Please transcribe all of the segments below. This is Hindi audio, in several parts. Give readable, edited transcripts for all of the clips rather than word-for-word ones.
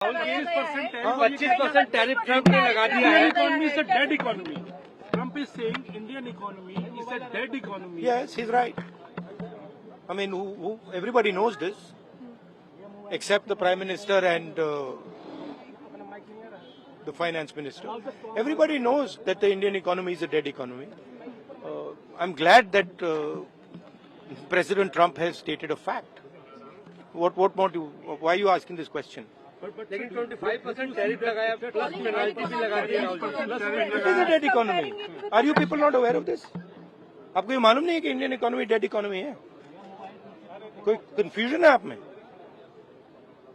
25% टैरिफ ट्रम्प ने लगा दिया है। Economy is a dead economy. Trump is saying Indian economy is a dead economy. Yes, he's right. I mean, everybody knows this, except the Prime Minister and the Finance Minister. Everybody knows that the Indian economy is a dead economy. I'm glad that President Trump has stated a fact. What more do? Why are you asking this question? लेकिन 25% टैरिफ लगाया प्लस पेनल्टी भी लगा दिया। It is a dead economy. Are you people not aware of this? आपको ये मालूम नहीं है कि इंडियन इकोनॉमी डेड इकोनॉमी है? कोई कंफ्यूजन है आप में?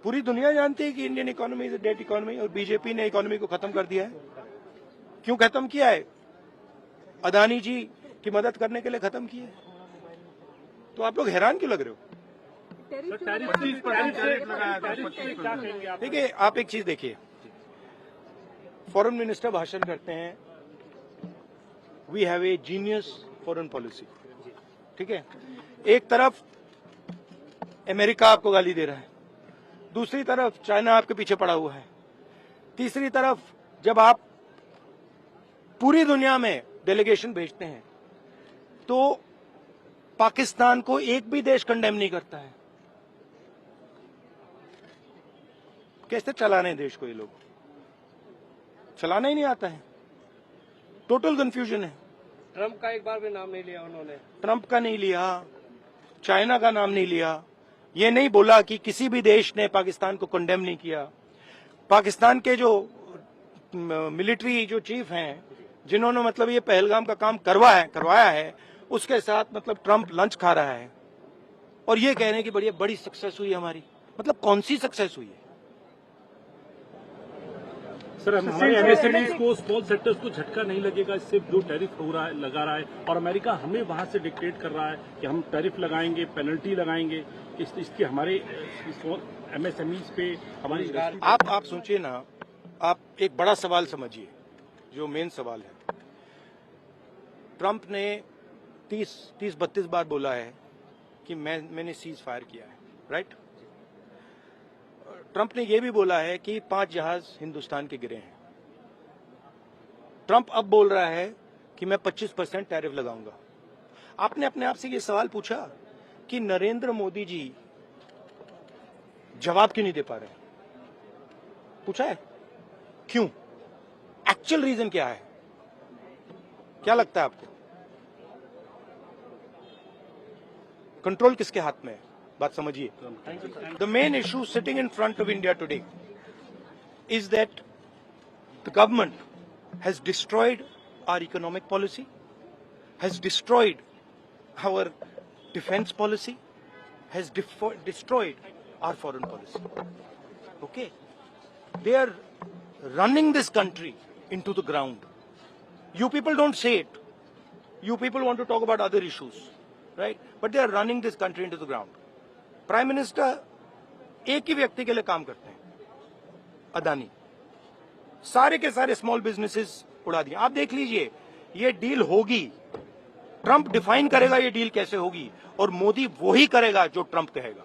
पूरी दुनिया जानती है कि Indian economy is a dead economy और बीजेपी ने इकोनॉमी को खत्म कर दिया है। क्यों खत्म किया है? अदानी जी की मदद करने के लिए खत्म किया है। तो आप लोग हैरान क्यों लग रहे हो? देखिए, आप एक चीज देखिए, फॉरेन मिनिस्टर भाषण करते हैं, we have a genius foreign policy, ठीक है। एक तरफ अमेरिका आपको गाली दे रहा है, दूसरी तरफ चाइना आपके पीछे पड़ा हुआ है, तीसरी तरफ जब आप पूरी दुनिया में डेलीगेशन भेजते हैं तो पाकिस्तान को एक भी देश कंडेम नहीं करता है। कैसे चलाने हैं देश को? ये लोग चलाना ही नहीं आता है। टोटल कंफ्यूजन है। ट्रम्प का एक बार भी नाम नहीं लिया उन्होंने। ट्रम्प का नहीं लिया, चाइना का नाम नहीं लिया, ये नहीं बोला कि किसी भी देश ने पाकिस्तान को कंडेम नहीं किया। पाकिस्तान के जो मिलिट्री जो चीफ हैं, जिन्होंने मतलब ये पहलगाम का काम करवाया है, उसके साथ मतलब ट्रम्प लंच खा रहा है और ये कह रहे हैं कि बड़ी सक्सेस हुई हमारी। मतलब कौन सी सक्सेस हुई है? सर, हमारे एमएसएमईज को, स्मॉल सेक्टर्स को झटका नहीं लगेगा इससे जो टैरिफ लगा रहा है, और अमेरिका हमें वहां से डिक्टेट कर रहा है कि हम टैरिफ लगाएंगे, पेनल्टी लगाएंगे, इसकी हमारे एमएसएमईज पे हमारी। आप सोचिए ना, आप एक बड़ा सवाल समझिए, जो मेन सवाल है। ट्रम्प ने 30-32 बार बोला है कि मैंने सीज फायर किया है, राइट। ट्रम्प ने यह भी बोला है कि 5 जहाज हिंदुस्तान के गिरे हैं। ट्रम्प अब बोल रहा है कि मैं 25% टैरिफ लगाऊंगा। आपने अपने आप से ये सवाल पूछा कि नरेंद्र मोदी जी जवाब क्यों नहीं दे पा रहे? पूछा है क्यों? एक्चुअल रीजन क्या है? क्या लगता है आपको? कंट्रोल किसके हाथ में है? बात समझिए। The main issue sitting in front of India today is that the government has destroyed our economic policy, has destroyed our defence policy, has destroyed our foreign policy. Okay, they are running this country into the ground. You people don't say it. You people want to talk about other issues, right? But they are running this country into the ground. Prime Minister एक ही व्यक्ति के लिए काम करते हैं, अदानी। सारे के सारे स्मॉल बिजनेसेस उड़ा दिए। आप देख लीजिए, ये डील होगी, ट्रंप डिफाइन करेगा ये डील कैसे होगी, और मोदी वो ही करेगा जो ट्रंप कहेगा।